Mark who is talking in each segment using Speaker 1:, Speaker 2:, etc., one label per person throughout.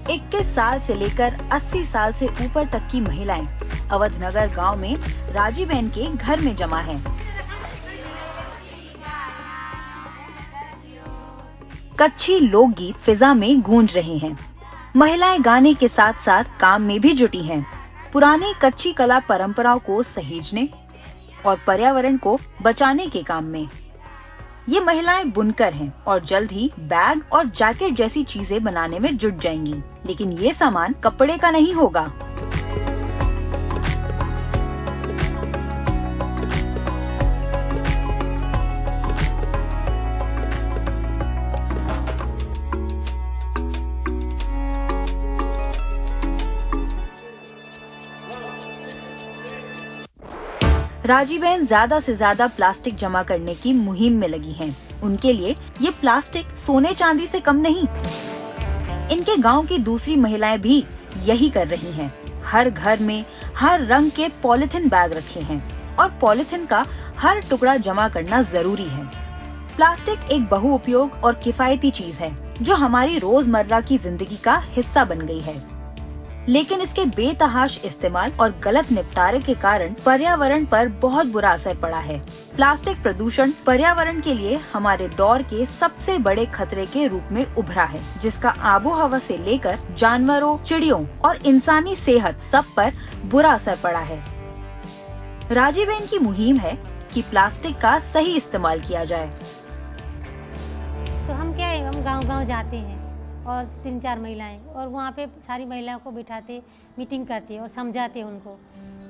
Speaker 1: 21 साल से लेकर 80 साल से ऊपर तक की महिलाएं अवधनगर गांव में राजीबेन के घर में जमा हैं। कच्छी लोकगीत फिजा में गूंज रहे हैं। महिलाएं गाने के साथ साथ काम में भी जुटी हैं। पुरानी कच्छी कला परंपराओं को सहेजने और पर्यावरण को बचाने के काम में। ये महिलाएं बुनकर हैं और जल्द ही बैग और जैकेट जैसी चीजें बनाने में जुट जाएंगी। लेकिन ये सामान कपड़े का नहीं होगा। राजीबेन ज्यादा से ज्यादा प्लास्टिक जमा करने की मुहिम में लगी हैं। उनके लिए ये प्लास्टिक सोने चांदी से कम नहीं। इनके गांव की दूसरी महिलाएं भी यही कर रही हैं। हर घर में हर रंग के पॉलिथीन बैग रखे हैं और पॉलिथीन का हर टुकड़ा जमा करना जरूरी है। प्लास्टिक एक बहुउपयोग और किफायती चीज है जो हमारी रोजमर्रा की जिंदगी का हिस्सा बन गई है। लेकिन इसके बेतहाश इस्तेमाल और गलत निपटारे के कारण पर्यावरण पर बहुत बुरा असर पड़ा है। प्लास्टिक प्रदूषण पर्यावरण के लिए हमारे दौर के सबसे बड़े खतरे के रूप में उभरा है, जिसका आबोहवा से लेकर जानवरों, चिड़ियों और इंसानी सेहत सब पर बुरा असर पड़ा है। राजीबेन की मुहिम है कि प्लास्टिक का सही इस्तेमाल किया जाए।
Speaker 2: तो हम क्या है, हम गांव-गांव जाते हैं और 3-4 महिलाएं, और वहाँ पे सारी महिलाओं को बिठाते, मीटिंग करते हैं और समझाते हैं उनको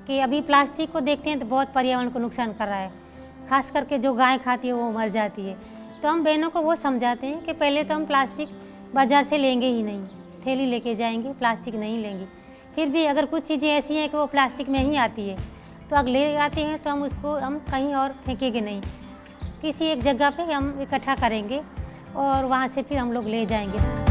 Speaker 2: कि अभी प्लास्टिक को देखते हैं तो बहुत पर्यावरण को नुकसान कर रहा है। खास करके जो गाय खाती है वो मर जाती है। तो हम बहनों को वो समझाते हैं कि पहले तो हम प्लास्टिक बाज़ार से लेंगे ही नहीं, थैली लेके जाएंगे, प्लास्टिक नहीं लेंगे। फिर भी अगर कुछ चीज़ें ऐसी हैं कि वो प्लास्टिक में ही आती है तो अगर ले आते हैं तो हम कहीं और फेंकेंगे नहीं, किसी एक जगह पे हम इकट्ठा करेंगे और वहाँ से फिर हम लोग ले जाएंगे।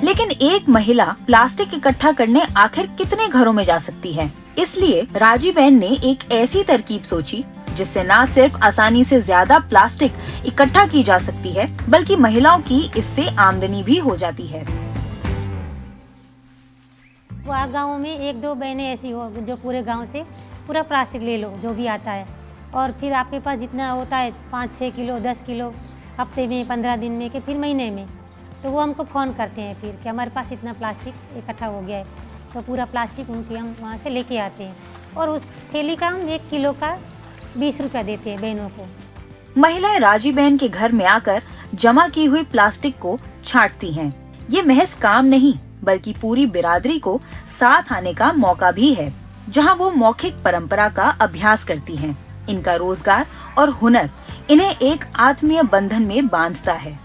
Speaker 1: लेकिन एक महिला प्लास्टिक इकट्ठा करने आखिर कितने घरों में जा सकती है? इसलिए राजीबेन ने एक ऐसी तरकीब सोची जिससे न सिर्फ आसानी से ज्यादा प्लास्टिक इकट्ठा की जा सकती है, बल्कि महिलाओं की इससे आमदनी भी हो जाती है।
Speaker 2: वहाँ गाँव में 1-2 बहनें ऐसी हो जो पूरे गांव से पूरा प्लास्टिक ले लो जो भी आता है, और फिर आपके पास जितना होता है 5-6 किलो, 10 किलो, हफ्ते में, 15 दिन में, कि फिर महीने में, तो वो हमको फ़ोन करते हैं फिर कि हमारे पास इतना प्लास्टिक इकट्ठा हो गया है। तो पूरा प्लास्टिक उनके हम वहाँ से लेके आते हैं और उस थैली का हम 1 किलो का 20 रुपया देते हैं बहनों को।
Speaker 1: महिलाएं राजीबेन के घर में आकर जमा की हुई प्लास्टिक को छांटती हैं। ये महज काम नहीं बल्कि पूरी बिरादरी को साथ आने का मौका भी है, जहाँ वो मौखिक परंपरा का अभ्यास करती हैं। इनका रोजगार और हुनर इन्हें एक आत्मीय बंधन में बांधता है।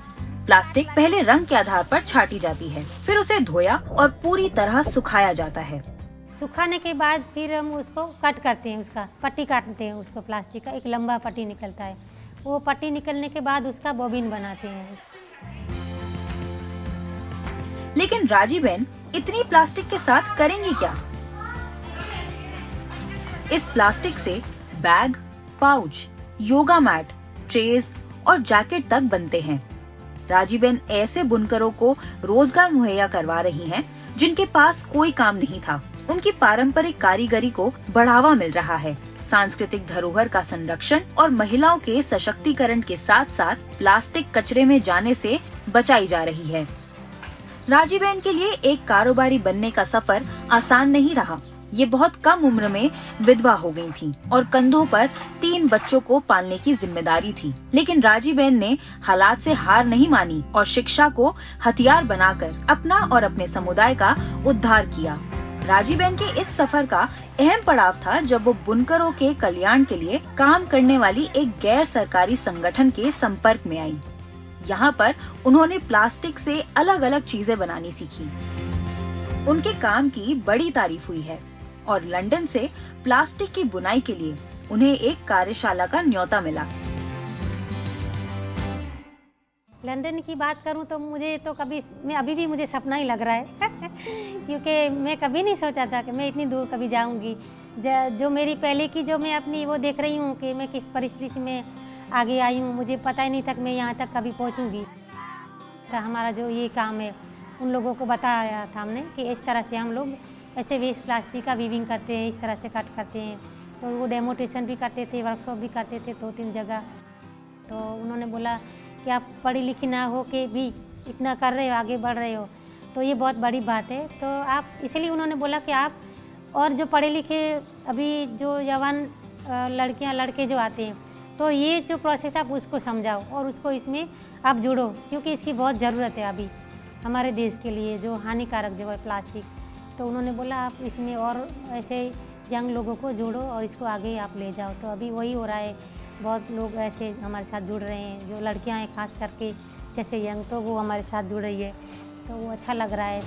Speaker 1: प्लास्टिक पहले रंग के आधार पर छाटी जाती है, फिर उसे धोया और पूरी तरह सुखाया जाता है।
Speaker 2: सुखाने के बाद फिर हम उसको कट करते हैं, उसका पट्टी काटते हैं। उसको प्लास्टिक का एक लंबा पट्टी निकलता है। वो पट्टी निकलने के बाद उसका बॉबिन बनाते हैं।
Speaker 1: लेकिन राजीबेन इतनी प्लास्टिक के साथ करेंगी क्या? इस प्लास्टिक से bag, pouch, yoga mat, trays और जैकेट तक बनते हैं। राजीबेन ऐसे बुनकरों को रोजगार मुहैया करवा रही हैं, जिनके पास कोई काम नहीं था। उनकी पारंपरिक कारीगरी को बढ़ावा मिल रहा है। सांस्कृतिक धरोहर का संरक्षण और महिलाओं के सशक्तिकरण के साथ साथ प्लास्टिक कचरे में जाने से बचाई जा रही है। राजीबेन के लिए एक कारोबारी बनने का सफर आसान नहीं रहा। ये बहुत कम उम्र में विधवा हो गई थी और कंधों पर 3 बच्चों को पालने की जिम्मेदारी थी। लेकिन राजीबेन ने हालात से हार नहीं मानी और शिक्षा को हथियार बनाकर अपना और अपने समुदाय का उद्धार किया। राजीबेन के इस सफर का अहम पड़ाव था जब वो बुनकरों के कल्याण के लिए काम करने वाली एक गैर सरकारी संगठन के संपर्क में आई। यहाँ पर उन्होंने प्लास्टिक से अलग अलग चीजें बनानी सीखी। उनके काम की बड़ी तारीफ हुई है और लंदन से प्लास्टिक की बुनाई के लिए उन्हें एक कार्यशाला का न्योता मिला।
Speaker 2: लंदन की बात करूं तो मुझे तो कभी, मैं अभी भी मुझे सपना ही लग रहा है क्योंकि मैं कभी नहीं सोचा था कि मैं इतनी दूर कभी जाऊंगी। जो मेरी पहले की जो मैं अपनी वो देख रही हूँ कि मैं किस परिस्थिति से मैं आगे आई हूँ, मुझे पता ही नहीं था कि मैं यहाँ तक कभी पहुँचूँगी। तो हमारा जो ये काम है उन लोगों को बताया था हमने कि इस तरह से हम लोग ऐसे वेस्ट प्लास्टिक का वीविंग करते हैं, इस तरह से कट करते हैं। तो वो डेमोस्ट्रेशन भी करते थे, वर्कशॉप भी करते थे 2-3 जगह। तो उन्होंने बोला कि आप पढ़ी लिखी ना हो के भी इतना कर रहे हो, आगे बढ़ रहे हो, तो ये बहुत बड़ी बात है। तो आप, इसलिए उन्होंने बोला कि आप और जो पढ़े लिखे अभी जो जवान लड़कियां लड़के जो आते हैं, तो ये जो प्रोसेस आप उसको समझाओ और उसको इसमें आप जुड़ो, क्योंकि इसकी बहुत ज़रूरत है अभी हमारे देश के लिए, जो हानिकारक जो है प्लास्टिक। तो उन्होंने बोला आप इसमें और ऐसे यंग लोगों को जोड़ो और इसको आगे आप ले जाओ। तो अभी वही हो रहा है, बहुत लोग ऐसे हमारे साथ जुड़ रहे हैं, जो लड़कियां हैं खास करके जैसे यंग, तो वो हमारे साथ जुड़ रही है, तो वो अच्छा लग रहा है।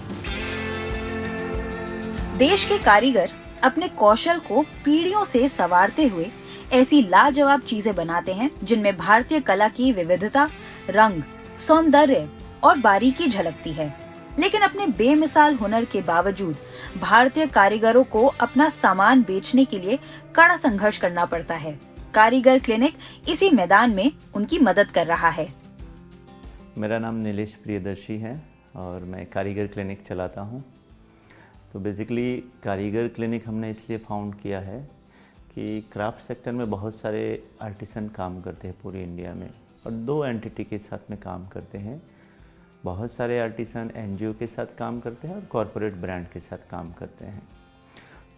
Speaker 1: देश के कारीगर अपने कौशल को पीढ़ियों से संवारते हुए ऐसी लाजवाब चीजें बनाते हैं जिनमें भारतीय कला की विविधता, रंग, सौंदर्य और बारीकी झलकती है। लेकिन अपने बेमिसाल हुनर के बावजूद भारतीय कारीगरों को अपना सामान बेचने के लिए कड़ा संघर्ष करना पड़ता है। कारीगर क्लिनिक इसी मैदान में उनकी मदद कर रहा है।
Speaker 3: मेरा नाम नीलेश प्रियदर्शी है और मैं कारीगर क्लिनिक चलाता हूँ। तो बेसिकली कारीगर क्लिनिक हमने इसलिए फाउंड किया है कि क्राफ्ट सेक्टर में बहुत सारे आर्टिसन काम करते हैं पूरे इंडिया में, और 2 एंटिटी के साथ में काम करते हैं। बहुत सारे आर्टिसन एनजीओ के साथ काम करते हैं और कॉरपोरेट ब्रांड के साथ काम करते हैं।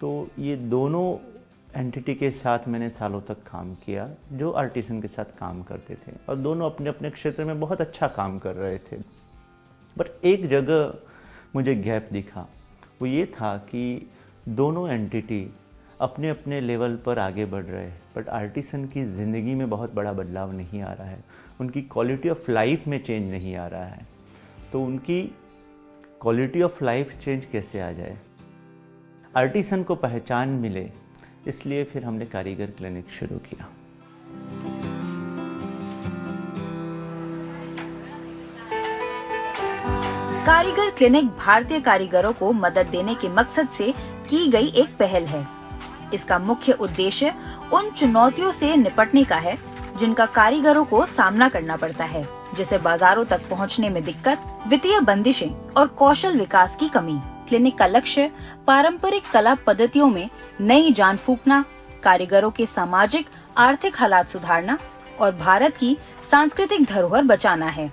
Speaker 3: तो ये दोनों एंटिटी के साथ मैंने सालों तक काम किया, जो आर्टिसन के साथ काम करते थे, और दोनों अपने अपने क्षेत्र में बहुत अच्छा काम कर रहे थे। बट एक जगह मुझे गैप दिखा, वो ये था कि दोनों एंटिटी अपने अपने लेवल पर आगे बढ़ रहे हैं, बट आर्टिसन की ज़िंदगी में बहुत बड़ा बदलाव नहीं आ रहा है, उनकी क्वालिटी ऑफ लाइफ में चेंज नहीं आ रहा है। तो उनकी क्वालिटी ऑफ लाइफ चेंज कैसे आ जाए, आर्टिसन को पहचान मिले, इसलिए फिर हमने कारीगर क्लिनिक शुरू किया।
Speaker 1: कारीगर क्लिनिक भारतीय कारीगरों को मदद देने के मकसद से की गई एक पहल है। इसका मुख्य उद्देश्य उन चुनौतियों से निपटने का है जिनका कारीगरों को सामना करना पड़ता है, जैसे बाजारों तक पहुंचने में दिक्कत, वित्तीय बंदिशें और कौशल विकास की कमी। क्लिनिक का लक्ष्य पारंपरिक कला पद्धतियों में नई जान फूंकना, कारीगरों के सामाजिक आर्थिक हालात सुधारना और भारत की सांस्कृतिक धरोहर बचाना है।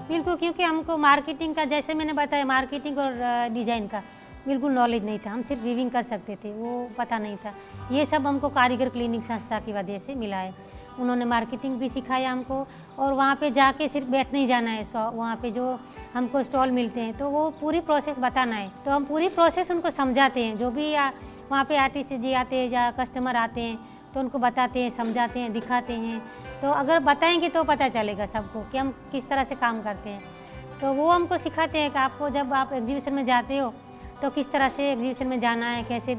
Speaker 2: बिल्कुल, क्योंकि हमको मार्केटिंग का, जैसे मैंने बताया, मार्केटिंग और डिज़ाइन का बिल्कुल नॉलेज नहीं था। हम सिर्फ वीविंग कर सकते थे, वो पता नहीं था। ये सब हमको कारीगर क्लिनिक संस्था की वजह से मिला है। उन्होंने मार्केटिंग भी सिखाया हमको, और वहाँ पे जाके सिर्फ बैठ नहीं जाना है, वहाँ पे जो हमको स्टॉल मिलते हैं तो वो पूरी प्रोसेस बताना है। तो हम पूरी प्रोसेस उनको समझाते हैं, जो भी वहाँ पे आर्टिस्ट जी आते हैं या कस्टमर आते हैं तो उनको बताते हैं, समझाते हैं, दिखाते हैं। तो अगर बताएंगे तो पता चलेगा सबको कि हम किस तरह से काम करते हैं। तो वो हमको सिखाते हैं कि आपको जब आप एग्जीबिशन में जाते हो तो किस तरह से एग्जीबिशन में जाना है, कैसे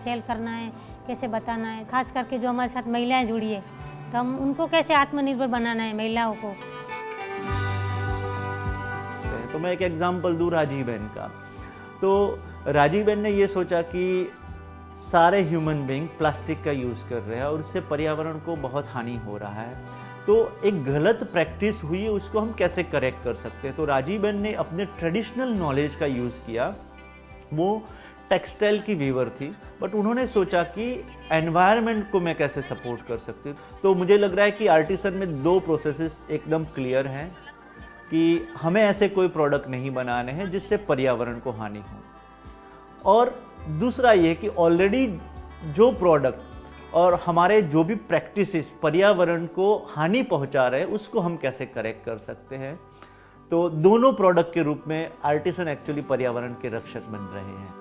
Speaker 2: सेल करना है, कैसे बताना है। खास करके जो हमारे साथ महिलाएं जुड़ी है, तो हम उनको कैसे आत्मनिर्भर बनाना है महिलाओं को।
Speaker 3: तो मैं एक एग्जांपल दूँ राजीव बहन का। तो राजीव बहन ने ये सोचा कि सारे ह्यूमन बीइंग प्लास्टिक का यूज़ कर रहे हैं और उससे पर्यावरण को बहुत हानि हो रहा है, तो एक गलत प्रैक्टिस हुई है, उसको हम कैसे करेक्ट कर सकते हैं। तो राजीव बहन ने अपने ट्रेडिशनल नॉलेज का यूज़ किया। वो टेक्सटाइल की वीवर थी, बट उन्होंने सोचा कि एनवायरनमेंट को मैं कैसे सपोर्ट कर सकती हूँ। तो मुझे लग रहा है कि आर्टिसन में 2 प्रोसेसेस एकदम क्लियर हैं कि हमें ऐसे कोई प्रोडक्ट नहीं बनाने हैं जिससे पर्यावरण को हानि हो, और दूसरा ये कि ऑलरेडी जो प्रोडक्ट और हमारे जो भी प्रैक्टिसेस पर्यावरण को हानि पहुंचा रहे हैं उसको हम कैसे करेक्ट कर सकते हैं। तो दोनों प्रोडक्ट के रूप में आर्टिसन एक्चुअली पर्यावरण के रक्षक बन रहे हैं।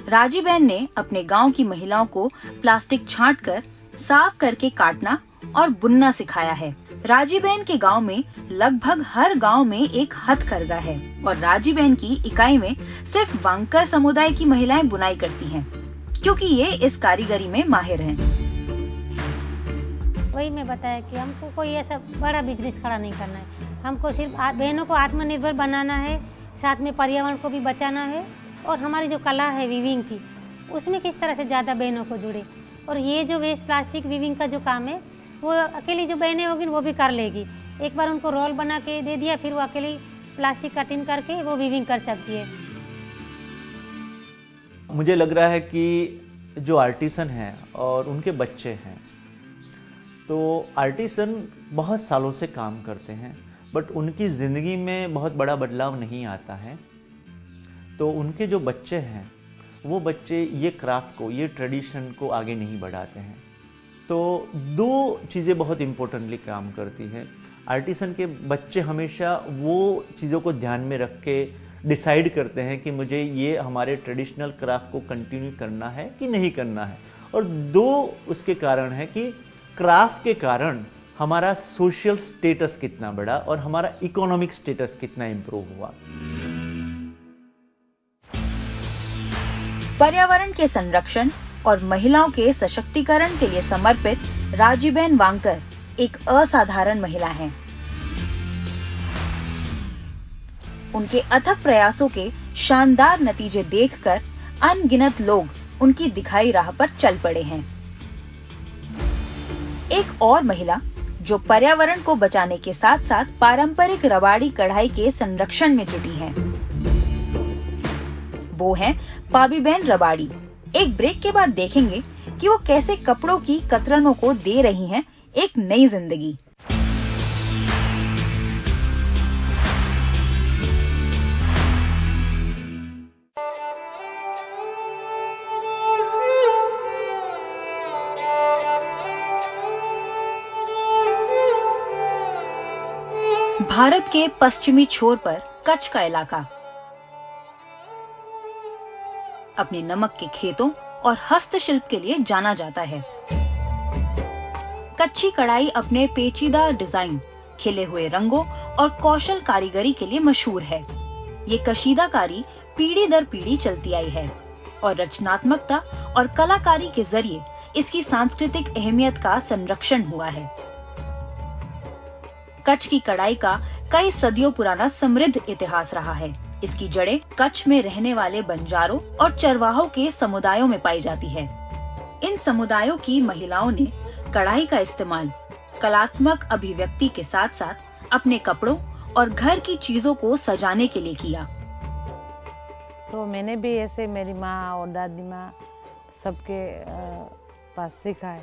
Speaker 1: राजी बहन ने अपने गांव की महिलाओं को प्लास्टिक छांटकर साफ करके काटना और बुनना सिखाया है। राजी बहन के गांव में लगभग हर गांव में एक हथकरघा है और राजी बहन की इकाई में सिर्फ बांकर समुदाय की महिलाएं बुनाई करती हैं। क्योंकि ये इस कारीगरी में माहिर हैं।
Speaker 2: वही मैं बताया कि हमको कोई ऐसा बड़ा बिजनेस खड़ा नहीं करना है, हमको सिर्फ बहनों को आत्मनिर्भर बनाना है, साथ में पर्यावरण को भी बचाना है, और हमारी जो कला है वीविंग की, उसमें किस तरह से ज़्यादा बहनों को जुड़े। और ये जो वेस्ट प्लास्टिक वीविंग का जो काम है वो अकेली जो बहनें होगी वो भी कर लेगी। एक बार उनको रोल बना के दे दिया, फिर वो अकेली प्लास्टिक कटिंग करके वो वीविंग कर सकती है।
Speaker 3: मुझे लग रहा है कि जो आर्टिसन हैं और उनके बच्चे हैं, तो आर्टिसन बहुत सालों से काम करते हैं, बट उनकी ज़िंदगी में बहुत बड़ा बदलाव नहीं आता है। तो उनके जो बच्चे हैं वो बच्चे ये क्राफ्ट को, ये ट्रेडिशन को आगे नहीं बढ़ाते हैं। तो दो चीज़ें बहुत इम्पोर्टेंटली काम करती हैं। आर्टिसन के बच्चे हमेशा वो चीज़ों को ध्यान में रख के डिसाइड करते हैं कि मुझे ये हमारे ट्रेडिशनल क्राफ्ट को कंटिन्यू करना है कि नहीं करना है। और दो उसके कारण है कि क्राफ्ट के कारण हमारा सोशल स्टेटस कितना बढ़ा और हमारा इकोनॉमिक स्टेटस कितना इम्प्रूव हुआ।
Speaker 1: पर्यावरण के संरक्षण और महिलाओं के सशक्तिकरण के लिए समर्पित राजीबेन वांकर एक असाधारण महिला हैं। उनके अथक प्रयासों के शानदार नतीजे देखकर अनगिनत लोग उनकी दिखाई राह पर चल पड़े हैं। एक और महिला जो पर्यावरण को बचाने के साथ साथ पारंपरिक रबाड़ी कढ़ाई के संरक्षण में जुटी है, वो है पाबीबेन रबाड़ी। एक ब्रेक के बाद देखेंगे कि वो कैसे कपड़ों की कतरनों को दे रही हैं एक नई जिंदगी। भारत के पश्चिमी छोर पर कच्छ का इलाका अपने नमक के खेतों और हस्तशिल्प के लिए जाना जाता है। कच्छी कढ़ाई अपने पेचीदा डिजाइन, खिले हुए रंगों और कौशल कारीगरी के लिए मशहूर है। ये कशीदाकारी पीढ़ी दर पीढ़ी चलती आई है और रचनात्मकता और कलाकारी के जरिए इसकी सांस्कृतिक अहमियत का संरक्षण हुआ है। कच्छ की कढ़ाई का कई सदियों पुराना समृद्ध इतिहास रहा है। इसकी जड़ें कच्छ में रहने वाले बंजारों और चरवाहों के समुदायों में पाई जाती है। इन समुदायों की महिलाओं ने कढ़ाई का इस्तेमाल कलात्मक अभिव्यक्ति के साथ साथ अपने कपड़ों और घर की चीजों को सजाने के लिए किया।
Speaker 4: तो मैंने भी ऐसे मेरी माँ और दादी माँ सबके पास सीखा है।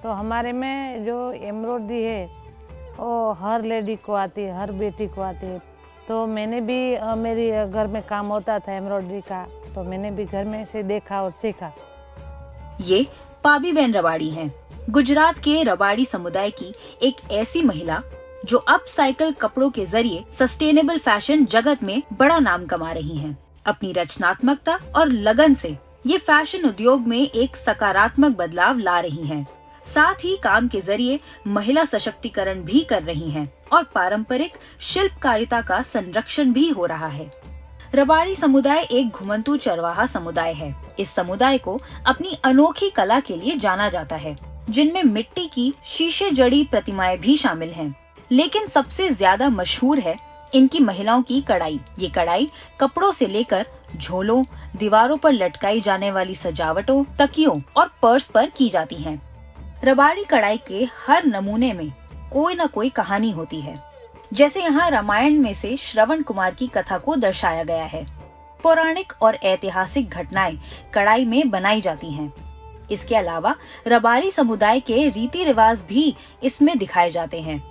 Speaker 4: तो हमारे में जो एम्ब्रॉयडरी है वो हर लेडी को आती है, हर बेटी को आती है। तो मैंने भी मेरी घर में काम होता था एम्ब्रॉयडरी का, तो मैंने भी घर में से देखा और सीखा।
Speaker 1: ये पाबीबेन रबाड़ी हैं, गुजरात के रबाड़ी समुदाय की एक ऐसी महिला जो अपसाइकल कपड़ों के जरिए सस्टेनेबल फैशन जगत में बड़ा नाम कमा रही हैं। अपनी रचनात्मकता और लगन से ये फैशन उद्योग में एक सकारात्मक बदलाव ला रही हैं। साथ ही काम के जरिए महिला सशक्तिकरण भी कर रही हैं और पारंपरिक शिल्पकारिता का संरक्षण भी हो रहा है। रबाड़ी समुदाय एक घुमंतू चरवाहा समुदाय है। इस समुदाय को अपनी अनोखी कला के लिए जाना जाता है, जिनमें मिट्टी की शीशे जड़ी प्रतिमाएं भी शामिल हैं। लेकिन सबसे ज्यादा मशहूर है इनकी महिलाओं की कढ़ाई। ये कढ़ाई कपड़ों से लेकर झोलों, दीवारों पर लटकाई जाने वाली सजावटों, तकियों और पर्स पर की जाती है। रबाड़ी कढ़ाई के हर नमूने में कोई न कोई कहानी होती है। जैसे यहाँ रामायण में से श्रवण कुमार की कथा को दर्शाया गया है। पौराणिक और ऐतिहासिक घटनाएं कढ़ाई में बनाई जाती हैं। इसके अलावा रबाड़ी समुदाय के रीति रिवाज भी इसमें दिखाए जाते हैं।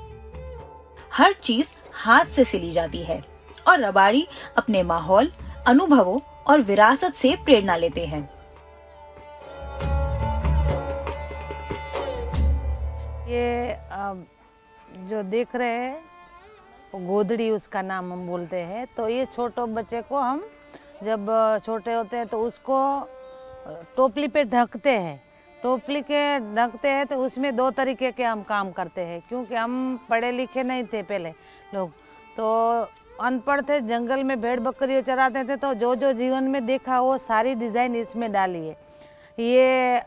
Speaker 1: हर चीज हाथ से सिली जाती है और रबाड़ी अपने माहौल, अनुभवों और विरासत से प्रेरणा लेते हैं।
Speaker 4: ये जो देख रहे हैं गोदड़ी उसका नाम हम बोलते हैं। तो ये छोटे बच्चे को हम जब छोटे होते हैं तो उसको टोपली पे ढकते हैं। टोपली के ढकते हैं तो उसमें दो तरीके के हम काम करते हैं, क्योंकि हम पढ़े लिखे नहीं थे पहले लोग, तो अनपढ़ थे, जंगल में भेड़ बकरियाँ चराते थे। तो जो जो जीवन में देखा वो सारी डिज़ाइन इसमें डाली है। ये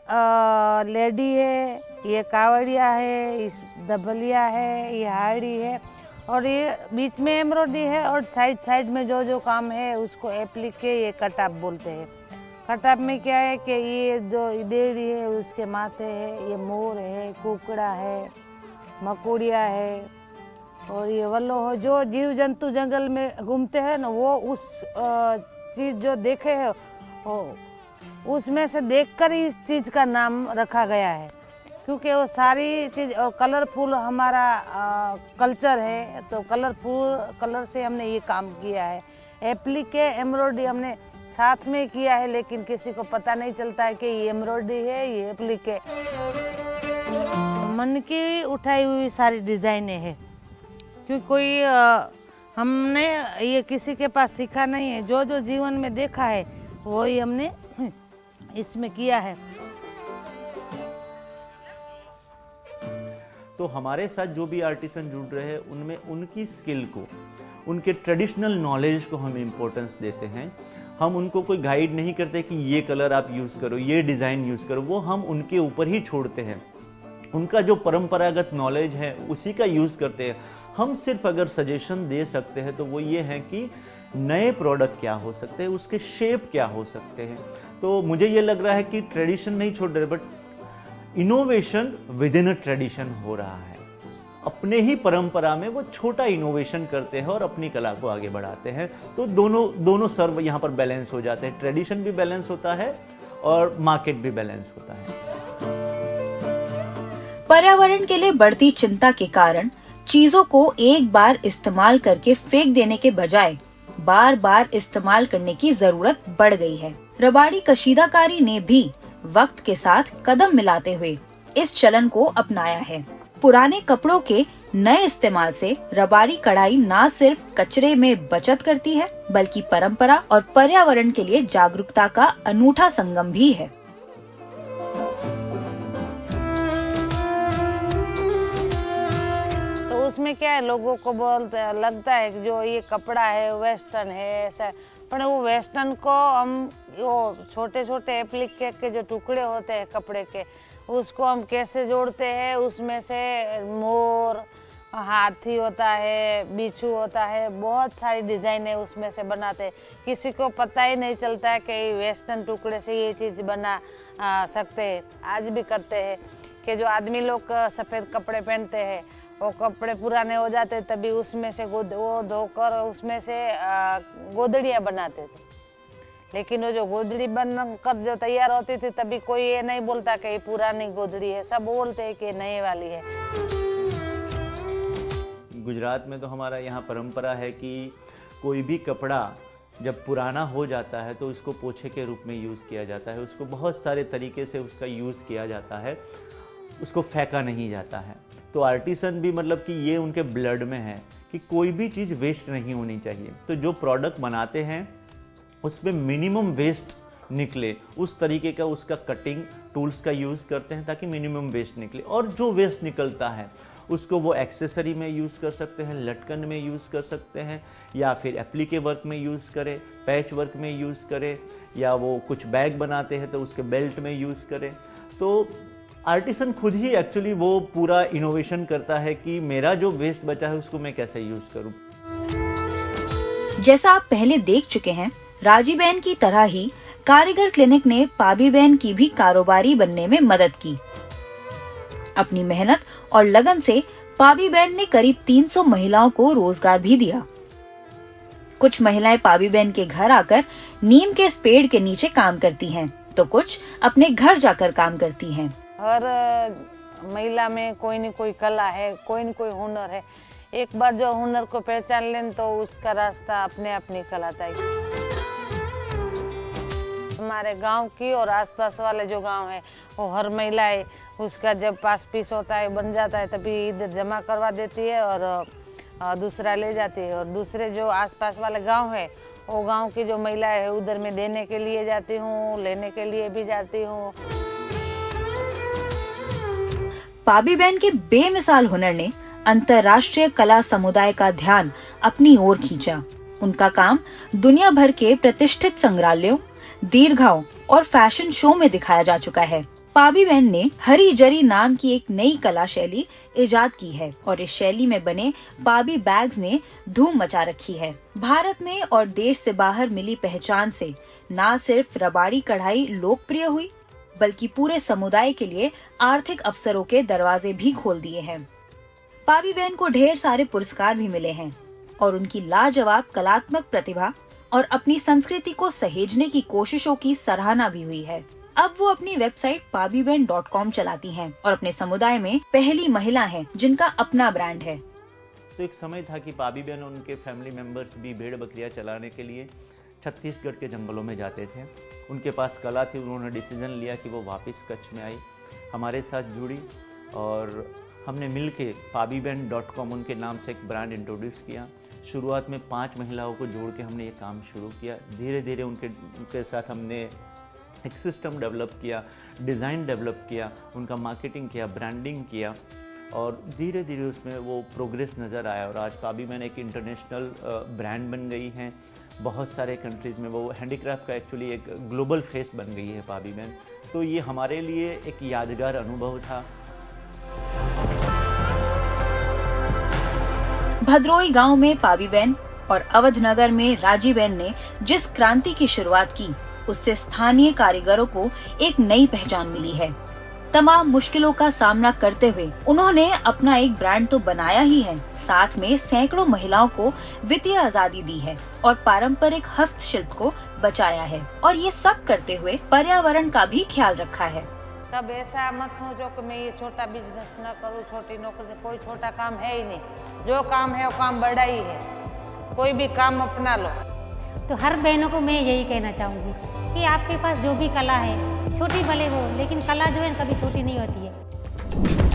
Speaker 4: लेडी है, ये कावड़िया है, इस दबलिया है, ये हाड़ी है, और ये बीच में एम्ब्रॉयडरी है, और साइड साइड में जो जो काम है उसको एप्लीके ये कटाप बोलते हैं। कटाप में क्या है कि ये जो इडेड़ी है उसके माथे है, ये मोर है, कुकड़ा है, मकोड़िया है, और ये वल्लो हो। जो जीव जंतु जंगल में घूमते हैं ना, वो उस चीज जो देखे है उसमें से देखकर ही इस चीज का नाम रखा गया है, क्योंकि वो सारी चीज और कलरफुल हमारा कल्चर है, तो कलरफुल कलर से हमने ये काम किया है। एप्लीके एम्ब्रॉयडरी हमने साथ में किया है, लेकिन किसी को पता नहीं चलता है कि ये एम्ब्रॉयडरी है, ये एप्लीके। मन की उठाई हुई सारी डिजाइनें हैं, क्योंकि कोई हमने ये किसी के पास सीखा नहीं है, जो जो जीवन में देखा है वो ही हमने इसमें किया है।
Speaker 3: तो हमारे साथ जो भी आर्टिसन जुड़ रहे हैं उनमें उनकी स्किल को, उनके ट्रेडिशनल नॉलेज को हम इम्पोर्टेंस देते हैं। हम उनको कोई गाइड नहीं करते कि ये कलर आप यूज़ करो, ये डिज़ाइन यूज़ करो, वो हम उनके ऊपर ही छोड़ते हैं। उनका जो परंपरागत नॉलेज है उसी का यूज़ करते हैं। हम सिर्फ अगर सजेशन दे सकते हैं तो वो ये है कि नए प्रोडक्ट क्या हो सकते हैं, उसके शेप क्या हो सकते हैं। तो मुझे ये लग रहा है कि ट्रेडिशन नहीं छोड़ रहे, but innovation with in a tradition हो रहा है। अपने ही परंपरा में वो छोटा इनोवेशन करते हैं और अपनी कला को आगे बढ़ाते हैं। तो दोनों सर्व यहाँ पर बैलेंस हो जाते हैं, ट्रेडिशन भी बैलेंस होता है और मार्केट भी बैलेंस होता है।
Speaker 1: पर्यावरण के लिए बढ़ती चिंता के कारण चीजों को एक बार इस्तेमाल करके फेंक देने के बजाय बार बार इस्तेमाल करने की जरूरत बढ़ गई है। रबाड़ी कशीदाकारी ने भी वक्त के साथ कदम मिलाते हुए इस चलन को अपनाया है। पुराने कपड़ों के नए इस्तेमाल से रबाड़ी कढ़ाई न सिर्फ कचरे में बचत करती है, बल्कि परंपरा और पर्यावरण के लिए जागरूकता का अनूठा संगम भी है।
Speaker 4: तो उसमें क्या है, लोगों को लगता है कि जो ये कपड़ा है वेस्टर्न है ऐसा, पर वो वेस्टर्न को हम वो छोटे छोटे एप्लीके के जो टुकड़े होते हैं कपड़े के, उसको हम कैसे जोड़ते हैं, उसमें से मोर, हाथी होता है, बिच्छू होता है, बहुत सारी डिजाइनें उसमें से बनाते हैं। किसी को पता ही नहीं चलता है कि वेस्टर्न टुकड़े से ये चीज़ बना सकते हैं। आज भी करते हैं कि जो आदमी लोग सफ़ेद कपड़े पहनते हैं, वो कपड़े पुराने हो जाते तभी उसमें से वो धोकर उसमें से गोदड़ियाँ बनाते थे। लेकिन वो जो गोदड़ी बनकर जो तैयार होती थी तभी कोई ये नहीं बोलता कि ये पुरानी गोदड़ी है, सब बोलते हैं कि नई वाली है।
Speaker 3: गुजरात में तो हमारा यहाँ परंपरा है कि कोई भी कपड़ा जब पुराना हो जाता है तो उसको पोछे के रूप में यूज़ किया जाता है। उसको बहुत सारे तरीके से उसका यूज़ किया जाता है, उसको फेंका नहीं जाता है। तो आर्टिसन भी मतलब कि ये उनके ब्लड में है कि कोई भी चीज़ वेस्ट नहीं होनी चाहिए। तो जो प्रोडक्ट बनाते हैं उसमें मिनिमम वेस्ट निकले, उस तरीके का उसका कटिंग टूल्स का यूज़ करते हैं ताकि मिनिमम वेस्ट निकले। और जो वेस्ट निकलता है उसको वो एक्सेसरी में यूज़ कर सकते हैं, लटकन में यूज़ कर सकते हैं, या फिर एप्लीके वर्क में यूज़ करें, पैच वर्क में यूज़ करें, या वो कुछ बैग बनाते हैं तो उसके बेल्ट में यूज़ करें। तो आर्टिसन खुद ही एक्चुअली वो पूरा इनोवेशन करता है कि मेरा जो वेस्ट बचा है उसको मैं कैसे यूज़ करूँ।
Speaker 1: जैसा आप पहले देख चुके हैं, राजी बहन की तरह ही कारीगर क्लिनिक ने पाबी बहन की भी कारोबारी बनने में मदद की। अपनी मेहनत और लगन से पाबी बहन ने करीब 300 महिलाओं को रोजगार भी दिया। कुछ महिलाएं पाबी बहन के घर आकर नीम के इस पेड़ के नीचे काम करती हैं, तो कुछ अपने घर जाकर काम करती हैं।
Speaker 4: हर महिला में कोई न कोई कला है, कोई न कोई हुनर है। एक बार जो हुनर को पहचान लें तो उसका रास्ता अपने आप निकल आता है। हमारे गांव की और आसपास वाले जो गांव है वो हर महिला है, उसका जब पास पीस होता है बन जाता है तभी इधर जमा करवा देती है और दूसरा ले जाती है। और दूसरे जो आसपास वाले गांव है वो गांव की जो महिला है उधर में देने के लिए जाती हूँ, लेने के लिए भी जाती हूँ।
Speaker 1: पाबी बहन के बेमिसाल हुनर ने अंतर्राष्ट्रीय कला समुदाय का ध्यान अपनी ओर खींचा। उनका काम दुनिया भर के प्रतिष्ठित संग्रहालयों, दीर्घाओं और फैशन शो में दिखाया जा चुका है। पाबीबेन ने हरी जरी नाम की एक नई कला शैली इजाद की है और इस शैली में बने पाबी बैग्स ने धूम मचा रखी है। भारत में और देश से बाहर मिली पहचान से न सिर्फ रबाड़ी कढ़ाई लोकप्रिय हुई, बल्कि पूरे समुदाय के लिए आर्थिक अवसरों के दरवाजे भी खोल दिए हैं। पाबीबेन को ढेर सारे पुरस्कार भी मिले हैं और उनकी लाजवाब कलात्मक प्रतिभा और अपनी संस्कृति को सहेजने की कोशिशों की सराहना भी हुई है। अब वो अपनी वेबसाइट pabiben.com चलाती हैं और अपने समुदाय में पहली महिला हैं जिनका अपना ब्रांड है।
Speaker 3: तो एक समय था कि पाबीबेन और उनके फैमिली मेंबर्स भी भेड़ बकरियां चलाने के लिए छत्तीसगढ़ के जंगलों में जाते थे। उनके पास कला थी, उन्होंने डिसीजन लिया कि वो वापस कच्छ में आई, हमारे साथ जुड़ी और हमने मिलके pabiben.com उनके नाम से एक ब्रांड इंट्रोड्यूस किया। शुरुआत में 5 महिलाओं को जोड़ के हमने ये काम शुरू किया। धीरे धीरे उनके साथ हमने एक सिस्टम डेवलप किया, डिज़ाइन डेवलप किया, उनका मार्केटिंग किया, ब्रांडिंग किया और धीरे धीरे उसमें वो प्रोग्रेस नज़र आया और आज पाबीबेन एक इंटरनेशनल ब्रांड बन गई हैं। बहुत सारे कंट्रीज़ में वो हैंडीक्राफ्ट का एक्चुअली एक ग्लोबल फेस बन गई है पाबीबेन। तो ये हमारे लिए एक यादगार अनुभव था।
Speaker 1: भद्रोई गांव में पाबीबेन और अवधनगर में राजीबेन ने जिस क्रांति की शुरुआत की, उससे स्थानीय कारीगरों को एक नई पहचान मिली है। तमाम मुश्किलों का सामना करते हुए उन्होंने अपना एक ब्रांड तो बनाया ही है, साथ में सैकड़ों महिलाओं को वित्तीय आजादी दी है और पारंपरिक हस्तशिल्प को बचाया है और ये सब करते हुए पर्यावरण का भी ख्याल रखा है।
Speaker 4: तब ऐसा मत सोचो कि मैं ये छोटा बिजनेस न करूँ, छोटी नौकरी, कोई छोटा काम है ही नहीं। जो काम है वो काम बड़ा ही है, कोई भी काम अपना लो।
Speaker 2: तो हर बहनों को मैं यही कहना चाहूँगी कि आपके पास जो भी कला है, छोटी भले हो, लेकिन कला जो है कभी छोटी नहीं होती है।